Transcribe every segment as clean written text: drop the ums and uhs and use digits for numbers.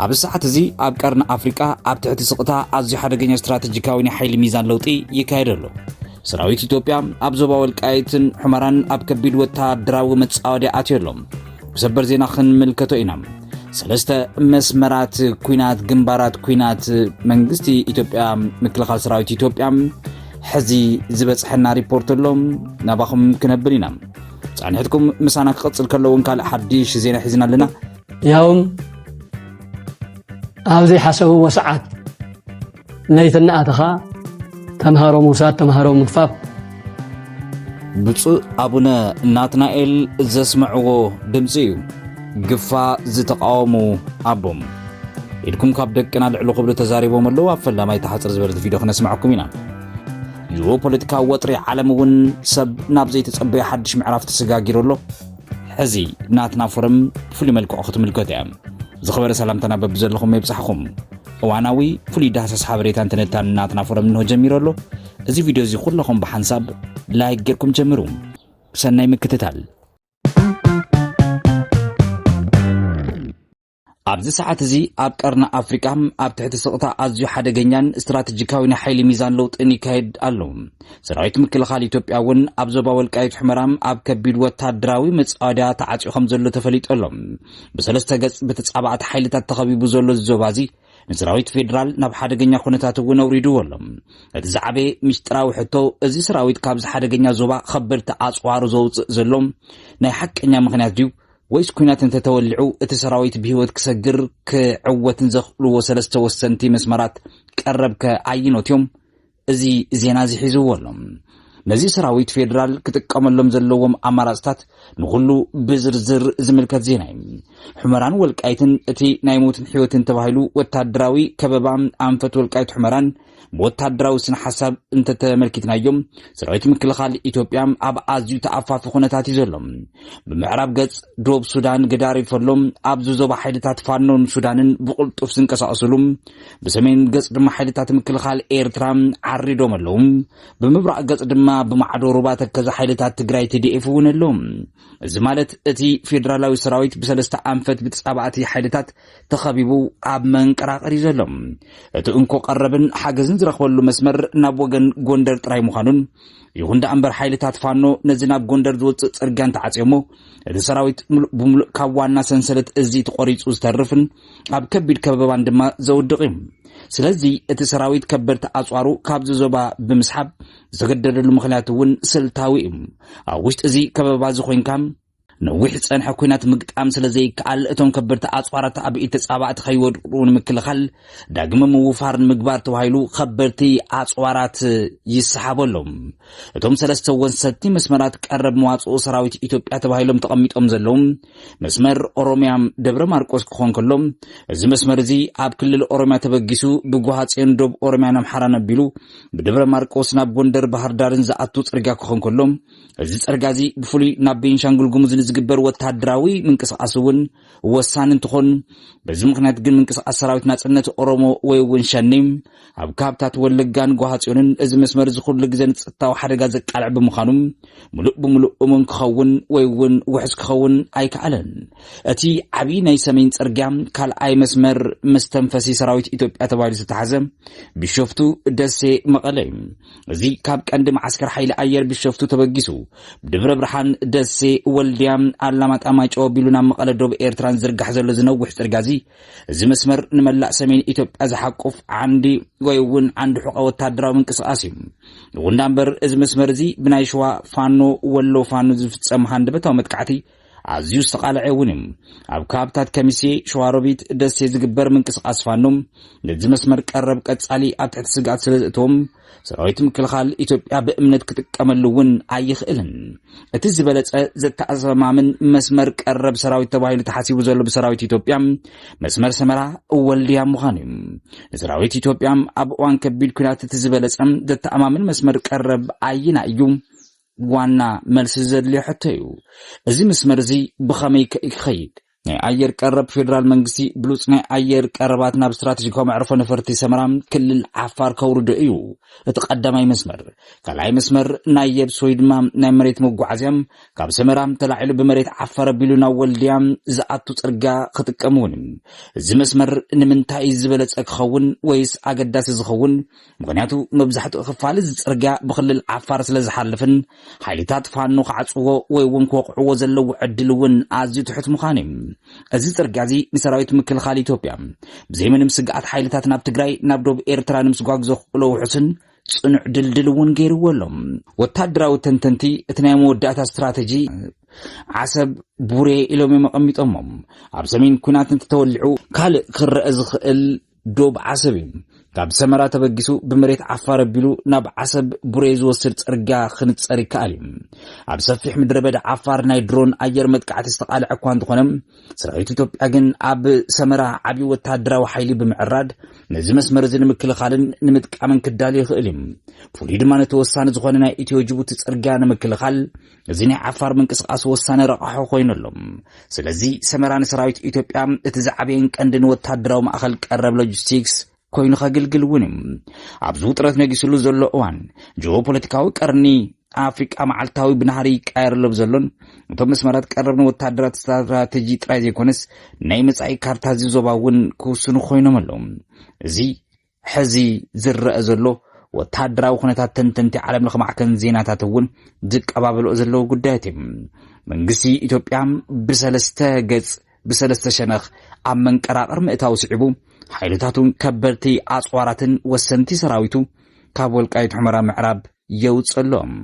ኣብ ሰዓት እዚ ኣብ ቀርኒ ኣፍሪቃ ኣብ ትሕቲ ስቕታ ኣዝዩ ሓደገኛ ስትራቴጂካዊ ናይ ሓይሊ ሚዛን ለውጢ ይካየድ ኣሎ። ሰራዊት ኢትዮጵያ ኣብ ዞባ ወልቃይትን ሑመራን ኣብ ከቢድ ወታደራዊ መጻወድያ ኣትዩ ኣሎ። ብሰበር ዜና ክንምልከቶ ኢና። ሰለስተ መስመራት ኩናት ግንባራት ኩናት መንግስቲ ኢትዮጵያ ምክልኻል ሰራዊት ኢትዮጵያ ሕዚ ዝበጽሐና ሪፖርት ኣሎ። ናባኹም ክነብር ኢና። ጻንሕትኩም ምሳና ክቕጽል ከለውን ካልእ ሓድሽ ዜና ሒዝና ኣለና። ያውም ኣብዚ ሓሰብዎ ሰዓት ለይትናኣተኻ ተምሃሮ ሙሳድ ተምሃሮ ምግፋፍ ብፁዕ ኣቡነ ናትናኤል ዘስምዕዎ ድምፂ እዩ። ግፋ ዝተቃወሙ ኣቦም ኢድኩም ካብ ደቅና ልዕሊ ክብሉ ተዛሪቦም ኣለዉ። ኣብ ፈላማይ ተሓፅር ዝበለት ቪድዮ ክነስማዓኩም ኢና። ዮ ፖለቲካዊ ወጥሪ ዓለም እውን ሰብ ናብ ዘይተጸበየ ሓድሽ ምዕራፍ ተሰጋጊሩ ኣሎ። ሕዚ ናትና ፎረም ፍሉይ መልክዑ ክትምልከቱ እያ። ዝኸበረ ሰላምታና በብዘለኹም የብፅሕኹም። እዋናዊ ፍሉይ ዳህሳስ ሓበሬታን ትንታን ናትና ፎረም እንሆ ጀሚሩ ኣሎ። እዚ ቪድዮ እዚ ኩለኹም ብሓንሳብ ላይክ ጌርኩም ጀምሩ። ሰናይ ምክትታል። ኣብዚ ሰዓት እዚ ኣብ ቀርኒ ኣፍሪቃ ኣብ ትሕቲ ስቕታ ኣዝዩ ሓደገኛን ስትራቴጂካዊ ናይ ሓይሊ ሚዛን ለውጥን ይካየድ ኣሎ። ሰራዊት ምክልኻል ኢትዮጵያ እውን ኣብ ዞባ ወልቃይት ሑመራም ኣብ ከቢድ ወታደራዊ መጻወድያ ተዓጽዩ ከም ዘሎ ተፈሊጡ ኣሎ። ብሰለስተ ገጽ ብተጻባዕቲ ሓይልታት ተኸቢቡ ዘሎ ዞባ እዚ ንሰራዊት ፌደራል ናብ ሓደገኛ ኩነታት እውን ኣውሪድዎ ኣሎ። እቲ ዝዓበየ ምስጢራዊ ሕቶ እዚ ሰራዊት ካብዚ ሓደገኛ ዞባ ከበድቲ ኣጽዋሩ ዘውፅእ ዘሎ ናይ ሓቀኛ ምኽንያት ድዩ ወይስ ኩናት እንተተወልዑ እቲ ሰራዊት ብህይወት ክሰግር ክዕወትን ዘኽእልዎ ሰለስተ ወሰንቲ መስመራት ቀረብከ ኣይኖትዮም? እዚ ዜና እዚ ሒዝዎ ኣሎ። ነዚ ሰራዊት ፌደራል ክጥቀመሎም ዘለዎም ኣማራጽታት ንኹሉ ብዝርዝር ዝምልከት ዜና እዩ። ሑመራን ወልቃይትን እቲ ናይ ሞትን ሕይወትን ተባሂሉ ወታደራዊ ከበባ ኣንፈት ወልቃይት ሑመራን ብወታደራዊ ስነ ሓሳብ እንተተመልኪትናዮም ሰራዊት ምክልኻል ኢትዮጵያ ኣብ ኣዝዩ ተኣፋፊ ኩነታት እዩ ዘሎ። ብምዕራብ ገጽ ዶብ ሱዳን ገዳሪፈሎም ኣብዚ ዞባ ሓይልታት ፋኖን ሱዳንን ብቕልጡፍ ዝንቀሳቐስሉ፣ ብሰሜን ገጽ ድማ ሓይልታት ምክልኻል ኤርትራ ዓሪዶም ኣለዉ። ብምብራቕ ገጽ ድማ ብማዕዶ ሩባ ተከዘ ሓይልታት ትግራይ TDF እውን ኣለዉ። እዚ ማለት እቲ ፌደራላዊ ሰራዊት ብሰለስተ ኣንፈት ብተጻባዕቲ ሓይልታት ተኸቢቡ ኣብ መንቀራቐር እዩ ዘሎ። እቲ እንኮ ቀረብን ሓገዝን ዝረኽበሉ መስመር ናብ ወገን ጎንደር ጥራይ ምዃኑን ይኹን እምበር ሓይልታት ፋኖ ነዚ ናብ ጎንደር ዝወፅእ ጽርግያ እንተዓጽዮሞ እቲ ሰራዊት ብምሉእ ካብ ዋና ሰንሰለት እዚ ተቆሪጹ ዝተርፍን ኣብ ከቢድ ከበባን ድማ ዘውድቕ እዩ። ስለዚ እቲ ሰራዊት ከበድቲ ኣጽዋሩ ካብዚ ዞባ ብምስሓብ ዝተገደደሉ ምኽንያት እውን ስልታዊ እዩ። ኣብ ውሽጢ እዚ ከበባ እዚ ኮይንካ ነዊሕ ጸንሐ ኩናት ምግጣም ስለዘይከኣል እቶም ከበድቲ ኣጽዋራት ኣብ ኢድ ተጻባዕቲ ከይወድቁ ንምክልኻል ዳግመ ምውፋር ምግባር ተባሂሉ ከበድቲ ኣጽዋራት ይሰሓበሎም። እቶም ሰለስተ ወሰንቲ መስመራት ቀረብ መዋጽኡ ሰራዊት ኢትዮጵያ ተባሂሎም ተቐሚጦም ዘለዉ መስመር ኦሮሚያ ደብረ ማርቆስ ክኾን ከሎ እዚ መስመር እዚ ኣብ ክልል ኦሮሚያ ተበጊሱ ብጓሃጽዮን ዶብ ኦሮሚያ ኣምሓራ ነቢሉ ብደብረ ማርቆስ ናብ ጎንደር ባህር ዳርን ዝኣቱ ጽርግያ ክኾን ከሎ እዚ ጽርግያ እዚ ብፍሉይ ናብ ቤንሻንጉል ጉሙዝ ዝግበር ወታደራዊ ምንቅስቃስ እውን ወሳኒ እንትኾን በዚ ምኽንያት ግን ምንቅስቃስ ሰራዊት ናጽነት ኦሮሞ ወይ እውን ሸኔም ኣብ ካብታት ወለጋን ጓሃጽዮንን እዚ መስመር እዚ ኩሉ ግዜ ንጸጥታዊ ሓደጋ ዘቃልዕ ብምዃኑ ሙሉእ ብምሉእ እሙን ክኸውን ወይ እውን ውሕስ ክኸውን ኣይከኣለን። እቲ ዓብይ ናይ ሰሜን ጽርግያ ካልኣይ መስመር መስተንፈሲ ሰራዊት ኢትዮጵያ ተባሂሉ ዝተሓዘ ቢሾፍቱ ደሴ መቐለ እዩ። እዚ ካብ ቀንዲ ማዓስከር ሓይሊ ኣየር ቢሾፍቱ ተበጊሱ ብደብረ ብርሃን ደሴ ወልድያ ኣላማጣ ማይጨው ቢሉና መቐለ ዶብ ኤርትራን ዝርጋሕ ዘሎ ዝነውሕ ጽርግያ እዚ መስመር ንመላእ ሰሜን ኢትዮጵያ ዝሓቁፍ ዓንዲ ወይ እውን ዓንዲ ሕቆ ወታደራዊ ምንቅስቃስ እዩ። ይኹን እምበር እዚ መስመር እዚ ብናይ ሸዋ ፋኖ ወሎ ፋኖ ዝፍጸም ሃንደበታዊ መጥቃዕቲ ኣዝዩ ዝተቃልዐ እውን እዩ። ኣብ ካብታት ከሚሴ ሸዋሮቢት ደሴ ዝግበር ምንቅስቃስ ፋኖ ነዚ መስመር ቀረብ ቀጻሊ ኣብ ትሕቲ ስጋት ስለዘእቶም ሰራዊት ምክልኻል ኢትዮጵያ ብእምነት ክጥቀመሉ እውን ኣይኽእልን። እቲ ዝበለጸ ዘተኣማምን መስመር ቀረብ ሰራዊት ተባሂሉ ተሓሲቡ ዘሎ ብሰራዊት ኢትዮጵያ መስመር ሰመራ ወልድያ ምዃኑ እዩ። ንሰራዊት ኢትዮጵያ ኣብ እዋን ከቢድ ኩናት እቲ ዝበለጸ ዘተኣማምን መስመር ቀረብ ኣይና እዩ ዋና መልሲ ዘድልዮ ሕቶ እዩ። እዚ መስመር እዚ ብኸመይ ክኸይድ ናይ ኣየር ቀረብ ፌደራል መንግስቲ ብሉጽ ናይ ኣየር ቀረባት ናብ ስትራቴጂካዊ መዕርፎ ነፈርቲ ሰመራ ክልል ዓፋር ከውርዶ እዩ እቲ ቀዳማይ መስመር ካልኣይ መስመር ናይ የብስ ወይ ድማ ናይ መሬት መጓዓዝያ ካብ ሰመራ ተላዒሉ ብመሬት ዓፋር ኣቢሉ ናብ ወልድያ ዝኣቱ ጽርግያ ክጥቀሙን እዚ መስመር ንምንታይ ዝበለጸ ክኸውን ወይስ ኣገዳሲ ዝኸውን ምክንያቱ መብዛሕትኡ ክፋል እዚ ጽርግያ ብክልል ዓፋር ስለ ዝሓልፍን ሓይልታት ፋኖ ክዓጽዎ ወይ እውን ክወቅዕዎ ዘለዉ ዕድል እውን ኣዝዩ ትሑት ምዃኑ እዚ ጽርግያ እዚ ንሰራዊት ምክልኻል ኢትዮጵያ ብዘይ ምንም ስግኣት ሓይልታት ናብ ትግራይ ናብ ደቡብ ኤርትራ ንምስጓግዞ ክእለው ውሕስን ጽኑዕ ድልድል እውን ገይርዎ ኣሎ ወታደራዊ ተንተንቲ እቲ ናይ መወዳእታ ስትራቴጂ ዓሰብ ቡሬ ኢሎም መቐሚጦሞም ኣብ ሰሜን ኩናት እንተተወልዑ ካልእ ክረአ ዝኽእል ዶብ ዓሰብ እዩ ካብ ሰመራ ተበጊሱ ብመሬት ዓፋር ኣቢሉ ናብ ዓሰብ ቡሬ ዝወስድ ጽርግያ ክንጸር ይከኣል እዩ ኣብ ሰፊሕ ምድረ በዳ ዓፋር ናይ ድሮን ኣየር መጥቃዕቲ ዝተቃልዐ እኳ እንተኾነ ሰራዊት ኢትዮጵያ ግን ኣብ ሰመራ ዓብዪ ወታደራዊ ሓይሊ ብምዕራድ ነዚ መስመር እዚ ንምክልኻልን ንምጥቃምን ክዳልዩ ይኽእል እዩ ፍሉይ ድማ ነተወሳኒ ዝኾነ ናይ ኢትዮ ጅቡቲ ጽርግያ ንምክልኻል እዚ ናይ ዓፋር ምንቅስቓስ ወሳኒ ረቕሖ ኮይኑ ኣሎ ስለዚ ሰመራ ንሰራዊት ኢትዮጵያ እቲ ዝዓበየን ቀንድን ወታደራዊ ማእኸል ቀረብ ሎጂስቲክስ ኮይኑ ከገልግል እውን ኣብዚ ውጥረት ነጊስሉ ዘሎ እዋን ጂኦፖለቲካዊ ቀርኒ ኣፍሪቃ መዓልታዊ ብናህሪ ይቃየረሎ ዘሎን እቶም መስመራት ቀረብ ወታደራት ስትራቴጂ ጥራይ ዘይኮነስ ናይ መጻኢ ካርታ ዞባ እውን ክውስኑ ኮይኖም ኣለዉ እዚ ሕዚ ዝረአ ዘሎ ወታደራዊ ኩነታት ተንተንቲ ዓለም ለኸ ማዕከን ዜናታት እውን ዝቀባበልኦ ዘለዉ ጉዳያት እዩ መንግስቲ ኢትዮጵያ ብሰለስተ ገጽ ብሰለስተ ሸነኽ ኣብ መንቀራቐር ምእታው ስዒቡ ሓይልታቱን ከበድቲ ኣጽዋራትን ወሰንቲ ሰራዊቱ ካብ ወልቃይት ሑመራ ምዕራብ የውፅሎም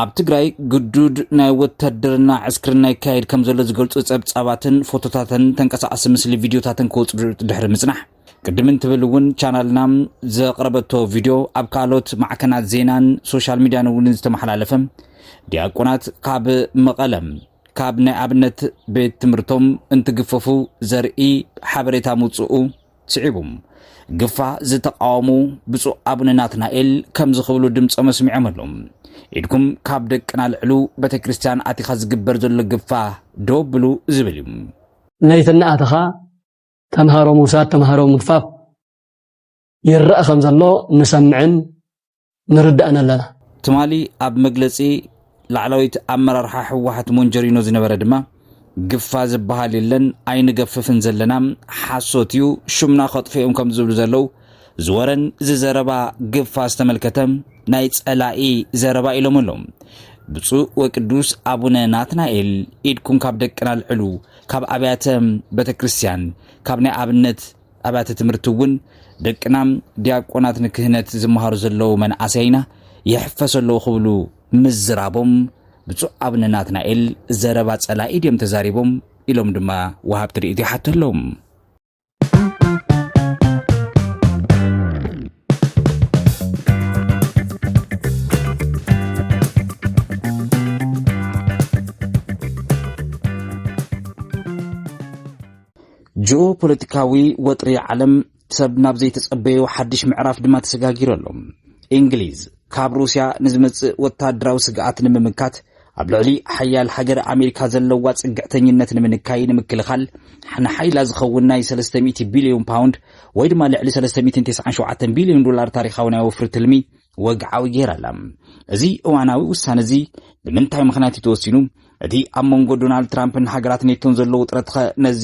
ኣብ ትግራይ ግዱድ ናይ ወታደርና ዕስክርና ይካየድ ከም ዘሎ ዝገልጹ ጸብጻባትን ፎቶታትን ተንቀሳቐሲ ምስሊ ቪድዮታትን ክወጽ ድሕሪ ምጽናሕ ቅድም እንትብል እውን ቻናልና ዘቕረበቶ ቪድዮ ኣብ ካልኦት ማዕከናት ዜናን ሶሻል ሚድያን እውን ዝተመሓላለፈ ዲያቆናት ካብ መቐለም ካብ ናይ ኣብነት ቤት ትምህርቶም እንትግፈፉ ዘርኢ ሓበሬታ ምውጽኡ ስዒቦም ግፋ ዝተቃወሙ ብፁዕ ኣቡነ ናትናኤል ከም ዝኽብሉ ድምፆም መስሚዖም ኣሎም ኢድኩም ካብ ደቅና ልዕሉ ቤተክርስትያን ኣቲኻ ዝግበር ዘሎ ግፋ ዶ ብሉ ዝብል እዩ ናይተናኣተኻ ተምሃሮ ሙሳት ተምሃሮ ምግፋፍ ይረአ ከም ዘሎ ንሰምዕን ንርዳእን ኣለና ትማሊ ኣብ መግለጺ ላዕላዊት ኣመራርሓ ሕወሓት ሞንጀሪኖ ዝነበረ ድማ ግፋ ዝበሃል የለን ኣይንገፍፍን ዘለና ሓሶት እዩ ሹምና ኸጥፊኦም ከም ዝብሉ ዘለው ዝወረን ዝዘረባ ግፋ ዝተመልከተ ናይ ጸላኢ ዘረባ ኢሎም ኣሎም ብፁዕ ወቅዱስ ኣቡነ ናትናኤል ኢድኩም ካብ ደቅና ልዕሉ ካብ ኣብያተ ቤተክርስትያን ካብ ናይ ኣብነት ኣብያተ ትምህርቲ እውን ደቅና ዲያቆናት ንክህነት ዝመሃሩ ዘለዉ መንእሰይና ይሕፈሰለዉ ክብሉ ምዝራቦም ብፁዕ ኣቡነ ናትናኤል ዘረባ ጸላኢ ድዮም ተዛሪቦም ኢሎም ድማ ወሃብ ትርኢት ይሓተሎም ጂኦፖለቲካዊ ወጥሪ ዓለም ሰብ ናብ ዘይተጸበዩ ሓድሽ ምዕራፍ ድማ ተሰጋጊሩ ኣሎ እንግሊዝ ካብ ሩስያ ንዝመጽእ ወታደራዊ ስግኣት ንምምካት ኣብ ልዕሊ ሓያል ሃገር ኣሜሪካ ዘለዋ ጽግዕተኝነት ንምንካይ ንምክልኻል ንሓይላ ዝኸውን ናይ 300 ቢልዮን ፓውንድ ወይ ድማ ልዕሊ 397 ቢልዮን ዶላር ታሪኻዊ ናይ ወፍሪ ትልሚ ወግዓዊ ጌራላ እዚ እዋናዊ ውሳነ እዚ ብምንታይ ምኽንያት ተወሲኑ እቲ ኣብ መንጎ ዶናልድ ትራምፕን ሃገራት ኔቶን ዘለዎ ውጥረት ነዚ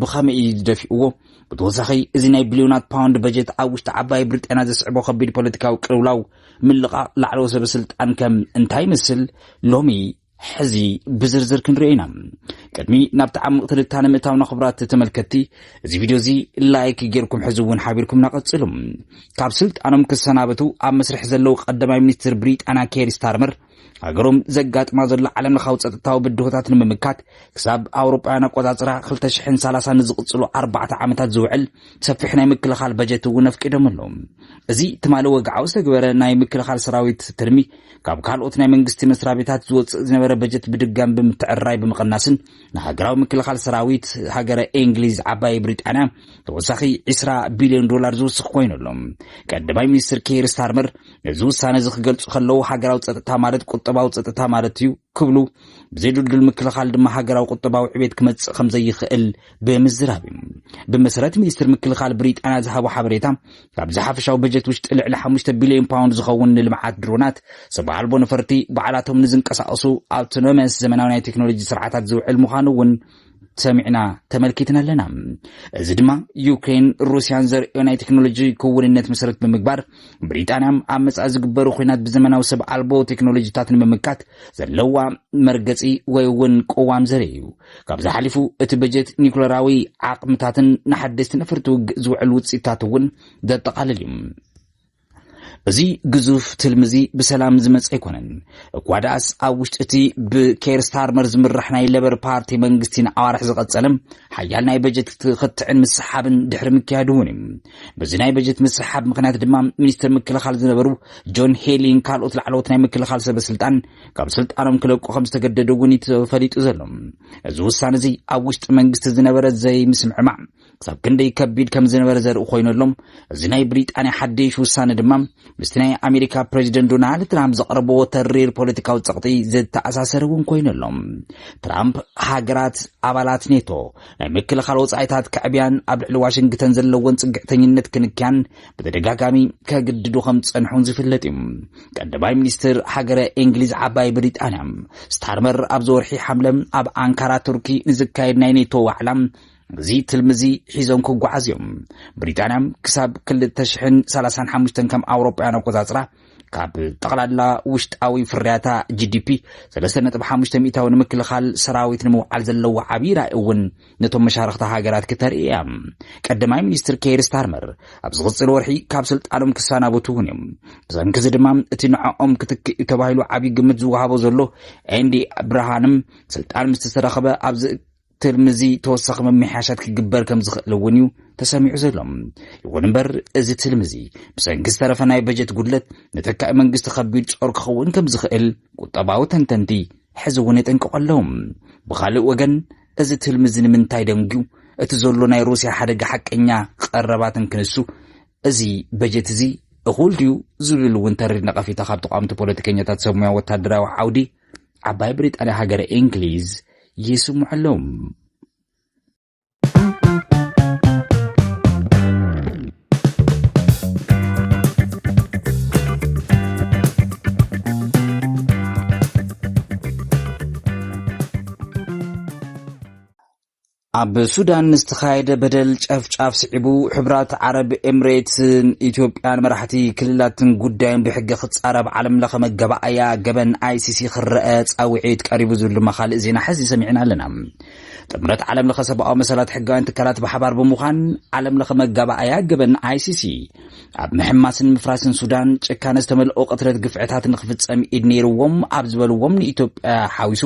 ብኸመይ ዝደፊእዎ ብተወሳኺ እዚ ናይ ቢልዮናት ፓውንድ በጀት ኣብ ውሽጢ ዓባይ ብሪጣንያ ዘስዕቦ ከቢድ ፖለቲካዊ ቅልውላው ምልቓቕ ላዕለወ ሰበስልጣን ከም እንታይ ምስል ሎሚ ሕዚ ብዝርዝር ክንሪኦ ኢና ቅድሚ ናብቲ ዓሚቕ ትንታነ ምእታውና ክቡራት ተመልከቲ እዚ ቪድዮ እዚ ላይክ ጌርኩም ሕዚ እውን ሓቢርኩም ናቐጽሉ ካብ ስልጣኖም ክሰናበቱ ኣብ መስርሕ ዘለዉ ቀዳማይ ሚኒስትር ብሪጣንያ ኬር ስታርመር ሃገሮም ዘጋጥማ ዘሎ ዓለም ለኻዊ ጸጥታዊ ብድሆታት ንምምካት ክሳብ ኣውሮጳውያን ኣቆጻጽራ 2030 ዝቕጽሉ 4 ዓመታት ዝውዕል ሰፊሕ ናይ ምክልኻል በጀት እውን ኣፍቂዶም ኣለዉ እዚ ትማሊ ወግዓዊ ዝተግበረ ናይ ምክልኻል ሰራዊት ትርሚ ካብ ካልኦት ናይ መንግስቲ መስሪያ ቤታት ዝወፅእ ዝነበረ በጀት ብድጋም ብምትዕራይ ብምቕናስን ንሃገራዊ ምክልኻል ሰራዊት ሃገረ እንግሊዝ ዓባይ ብሪጣንያ ተወሳኺ 20 ቢልዮን ዶላር ዝውስኽ ኮይኑ ኣሎ ቀዳማይ ሚኒስትር ኬር ስታርመር እዚ ውሳነ እዚ ክገልጹ ከለዉ ሃገራዊ ጸጥታ ማለት ቁጠባዊ ጸጥታ ማለት እዩ ክብሉ ብዘይድልድል ምክልኻል ድማ ሃገራዊ ቁጠባዊ ዕቤት ክመጽእ ከም ዘይኽእል ብምዝራብ ብመሰረት ሚኒስትር ምክልኻል ብሪጣንያ ዝሃቦ ሓበሬታ ካብ ዝሓፈሻዊ በጀት ውሽጢ ልዕሊ 5 ቢልዮን ፓውንድ ዝኸውን ንልምዓት ድሮናት ሰብኣልቦ ነፈርቲ በዓላቶም ንዝንቀሳቐሱ ኣውቶኖመስ ዘመናዊ ናይ ቴክኖሎጂ ስርዓታት ዝውዕል ምዃኑ እውን ሰሚዕና ተመልኪትና ኣለና እዚ ድማ ዩክሬን ሩስያን ዘርእዮ ናይ ቴክኖሎጂ ክውንነት መሰረት ብምግባር ብሪጣንያ ኣብ መጻኢ ዝግበሩ ኩናት ብዘመናዊ ሰብኣልቦ ቴክኖሎጂታት ንምምካት ዘለዋ መርገጺ ወይ እውን ቆዋም ዘርኢ እዩ ካብዚ ሓሊፉ እቲ በጀት ኒኩለራዊ ዓቕምታትን ንሓደስቲ ነፈርቲ ውግእ ዝውዕል ውፅኢታት እውን ዘጠቓልል እዩ እዚ ግዙፍ ትልምዚ ብሰላም ዝመጽ ኣይኮነን ጓዳስ ኣብ ውሽጢ እቲ ብኬር ስታርመር ዝምራሕ ናይ ሌበር ፓርቲ መንግስቲን ኣዋርሕ ዝቐጸለም ሓያል ናይ በጀት ክትዕን ምስሓብን ድሕሪ ምክያድ እውን እዩ በዚ ናይ በጀት ምስሓብ ምክንያት ድማ ሚኒስትር ምክልኻል ዝነበሩ ጆን ሄሊን ካልኦት ላዕለዎት ናይ ምክልኻል ሰበስልጣን ካብ ስልጣኖም ክለቁ ከም ዝተገደዱ እውን ተፈሊጡ ዘሎ እዚ ውሳነ እዚ ኣብ ውሽጢ መንግስቲ ዝነበረ ዘይምስምዕማዕ ክሳብ ክንደይ ከቢድ ከም ዝነበረ ዘርኢ ኮይኖሎም እዚ ናይ ብሪጣንያ ሓድሽ ውሳነ ድማ ምስቲ ናይ ኣሜሪካ ፕሬዚደንት ዶናልድ ትራምፕ ዘቕረቦ ተሪር ፖለቲካዊ ጸቕጢ ዝተኣሳሰረ እውን ኮይኖሎም ትራምፕ ሃገራት ኣባላት ኔቶ ናይ ምክልኻል ወጻኢታት ከዕብያን ኣብ ልዕሊ ዋሽንግተን ዘለዎን ጽግዕተኝነት ክንክያን ብተደጋጋሚ ከግድዱ ከም ዝጸንሑን ዝፍለጥ እዩ ቀዳማይ ሚኒስትር ሃገረ እንግሊዝ ዓባይ ብሪጣንያ ስታርመር ኣብ ዘወርሒ ሓምለም ኣብ ኣንካራ ቱርኪ ንዝካየድ ናይ ኔቶ ዋዕላ እዚ ትልምዚ ሒዞም ክጓዓዝ እዮም ብሪጣንያ ክሳብ 2035 ከም ኣውሮጳውያን ኣቆጻጽራ ካብ ጠቕላላ ውሽጣዊ ፍርያታ GDP 3.5 ሚእታዊ ንምክልኻል ሰራዊት ንምውዓል ዘለዎ ዓብይ ራእይ እውን ነቶም መሻርክቲ ሃገራት ክተርኢ እያ ቀዳማይ ሚኒስትር ኬር ስታርመር ኣብ ዝቕጽል ወርሒ ካብ ስልጣኖም ክሰናበቱ እውን እዮም ብሰንኪ እዚ ድማ እቲ ንዕኦም ክትክእ ተባሂሉ ዓብይ ግምት ዝወሃቦ ዘሎ ኤንዲ ብርሃንም ስልጣን ምስ ተረኸበ ኣብዚ ትርምዚ ተወሳኺ መምሕያሻት ክግበር ከም ዝኽእል እውን እዩ ተሰሚዑ ዘሎ ይኹን እምበር እዚ ትልምዚ ብሰንኪ ዝተረፈ ናይ በጀት ጉድለት ንተካኢ መንግስቲ ከቢድ ጾር ክኸውን ከም ዝኽእል ቁጠባዊ ተንተንቲ ሕዚ እውን የጠንቅቖሎም ብኻልእ ወገን እዚ ትልምዚ ንምንታይ ደንጊዩ እቲ ዘሎ ናይ ሩስያ ሓደጋ ሓቀኛ ቀረባትን ክንሱ እዚ በጀት እዚ እኹል ድዩ ዝብል እውን ተሪር ነቐፊታ ካብ ተቃውምቲ ፖለቲከኛታት ሰሙያ ወታደራዊ ዓውዲ ዓባይ ብሪጣንያ ሃገረ እንግሊዝ ይስሙዐሎም ኣብ ሱዳን ዝተኻየደ በደል ጨፍጫፍ ስዒቡ ሕብራት ዓረብ ኤምሬትን ኢትዮጵያን መራሕቲ ክልላትን ጉዳይን ብሕጊ ክጻረብ ዓለም ለኸ መገባእያ ገበን ICC ክረአ ጻውዒት ቀሪቡ ዝብል መኻልእ ዜና ሕዚ ሰሚዕና ኣለና ጥምረት ዓለም ለኸ ሰብኣዊ መሰላት ሕጋውያን ትካላት ብሓባር ብምዃን ዓለም ለኸ መገባእያ ገበን ICC ኣብ ምሕማስን ምፍራስን ሱዳን ጭካነ ዝተመልኦ ቅትረት ግፍዕታትን ክፍጸም ኢድ ነይርዎም ኣብ ዝበልዎም ንኢትዮጵያ ሓዊሱ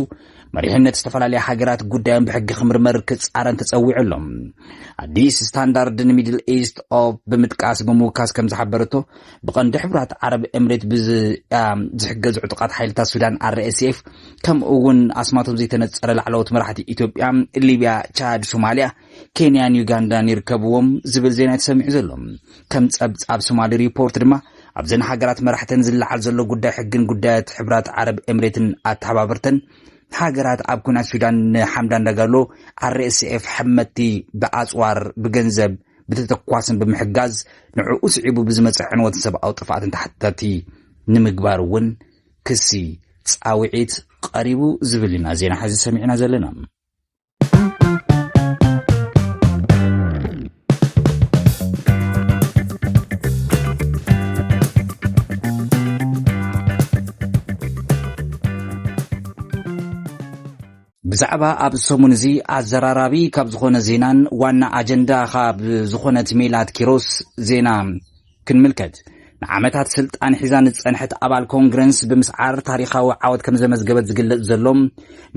መሪሕነት ዝተፈላለዩ ሃገራት ጉዳይን ብሕጊ ክምርመር ክጻረን ተጸዊዑሎም ኣዲስ ስታንዳርድን ሚድል ኢስት ኦፍ ብምጥቃስ ብምውካስ ከም ዝሓበረቶ ብቐንዲ ሕብራት ዓረብ ኤምሬት ዝሕገዝ ዕጡቃት ሓይልታት ሱዳን RSF ከምኡ እውን ኣስማቶም ዘይተነጸረ ላዕለዎት መራሕቲ ኢትዮጵያ ሊብያ ቻድ ሶማልያ ኬንያን ዩጋንዳን ይርከብዎም ዝብል ዜና ተሰሚዑ ዘሎ ከም ጸብጻብ ሶማሊ ሪፖርት ድማ ኣብዘን ሃገራት መራሕተን ዝለዓል ዘሎ ጉዳይ ሕግን ጉዳያት ሕብራት ዓረብ ኤምሬትን ኣተሓባበርተን ሃገራት ኣብ ኩናት ሱዳን ሓምዳን ዳጋሎ RSF ሕመቲ ብኣጽዋር ብገንዘብ ብተተኳስን ብምሕጋዝ ንዕኡ ስዒቡ ብዝመጽእ ዕንወት ሰብኣዊ ጥፋኣትን ተሓታቲ ንምግባር እውን ክሲ ጻውዒት ቀሪቡ ዝብል ኢና ዜና ሕዚ ሰሚዕና ዘለና ብዛዕባ ኣብ ሰሙን እዚ ኣዘራራቢ ካብ ዝኾነ ዜናን ዋና ኣጀንዳ ካብ ዝኾነት ሜላት ኪሮስ ዜና ክንምልከት ንዓመታት ስልጣን ሒዛን ጸንሐት ኣባል ኮንግረስ ብምስዓር ታሪኻዊ ዓወት ከም ዘመዝገበት ዝግለጽ ዘሎም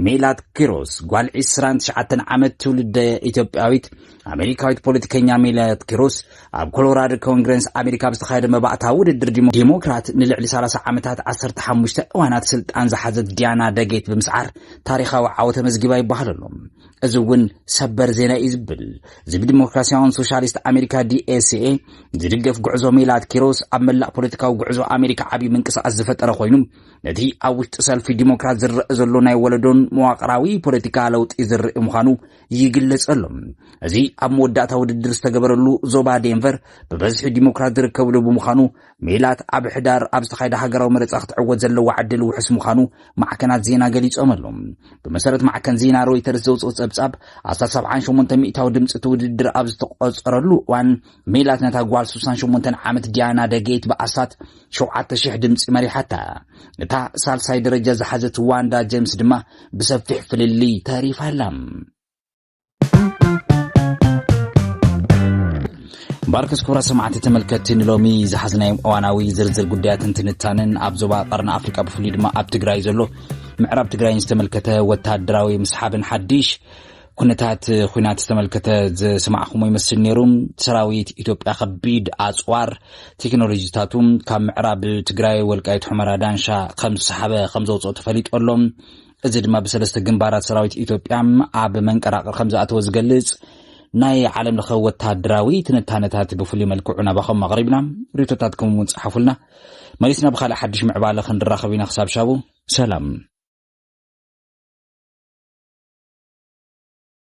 ሜላት ኪሮስ ጓል 29 ዓመት ትውልደ ኢትዮጵያዊት ኣሜሪካዊት ፖለቲከኛ ሜላት ኪሮስ ኣብ ኮሎራዶ ኮንግረስ ኣሜሪካ ብዝተኻየደ መባእታ ውድድር ዲሞክራት ንልዕሊ 30 ዓመታት 15 እዋናት ስልጣን ዝሓዘት ዲያና ደጌት ብምስዓር ታሪኻዊ ዓወት መዝጊባ ይባሃለሎም እዚ እውን ሰበር ዜና እዩ ዝብል እዚ ብዲሞክራሲያውን ሶሻሊስት ኣሜሪካ DSA ዝድገፍ ጉዕዞ ሜላት ኪሮስ ኣብ መላእ ፖለቲካዊ ጉዕዞ ኣሜሪካ ዓብይ ምንቅስቓስ ዝፈጠረ ኮይኑ ነቲ ኣብ ውሽጢ ሰልፊ ዲሞክራት ዝረአ ዘሎ ናይ ወለዶን መዋቕራዊ ፖለቲካ ለውጢ ዝርኢ ምዃኑ ይግለጸሎም እዚ ኣብ መወዳእታ ውድድር ዝተገበረሉ ዞባ ዴንቨር ብበዝሒ ዲሞክራት ዝርከብሉ ብምዃኑ ሜላት ኣብ ሕዳር ኣብ ዝተኻየደ ሃገራዊ መረፃ ክትዕወት ዘለዋ ዕድል ውሕስ ምዃኑ ማዕከናት ዜና ገሊፆም ኣሎም ብመሰረት ማዕከን ዜና ሮይተርስ ዘውፅኦ ጸብጻብ 78 ሚእታዊ ድምፂ ውድድር ኣብ ዝተቆፀረሉ እዋን ሜላት ነታ ጓል 68 ዓመት ዲያና ደጌት ብኣሳት 7000 ድምፂ መሪሓታ እታ ሳልሳይ ደረጃ ዝሓዘት ዋንዳ ጄምስ ድማ ብሰፊሕ ፍልሊ ተሪፋላ ባርከስ ኩብራ ሰማዕቲ ተመልከቲ ንሎሚ ዝሓዝናዮም እዋናዊ ዝርዝር ጉዳያትን ትንታንን ኣብ ዞባ ቀርኒ ኣፍሪካ ብፍሉይ ድማ ኣብ ትግራይ ዘሎ ምዕራብ ትግራይን ዝተመልከተ ወታደራዊ ምስሓብን ሓድሽ ኩነታት ኩናት ዝተመልከተ ዝሰማዕኹም ይመስል ነይሩ ሰራዊት ኢትዮጵያ ከቢድ ኣጽዋር ቴክኖሎጂታቱም ካብ ምዕራብ ትግራይ ወልቃይት ሑመራ ዳንሻ ከም ዝሰሓበ ከም ዘውፅኦ ተፈሊጦሎም እዚ ድማ ብሰለስተ ግንባራት ሰራዊት ኢትዮጵያ ኣብ መንቀራቅር ከም ዝኣተወ ዝገልጽ ናይ ዓለም ለኸ ወታደራዊ ትንታነታት ብፍሉይ መልክዑ ናባኸም ኣቕሪብና ሪቶታትኩም እውን ጻሓፉልና መሊስና ብኻልእ ሓድሽ ምዕባለ ክንራኸብ ኢና ክሳብ ሻቡ ሰላም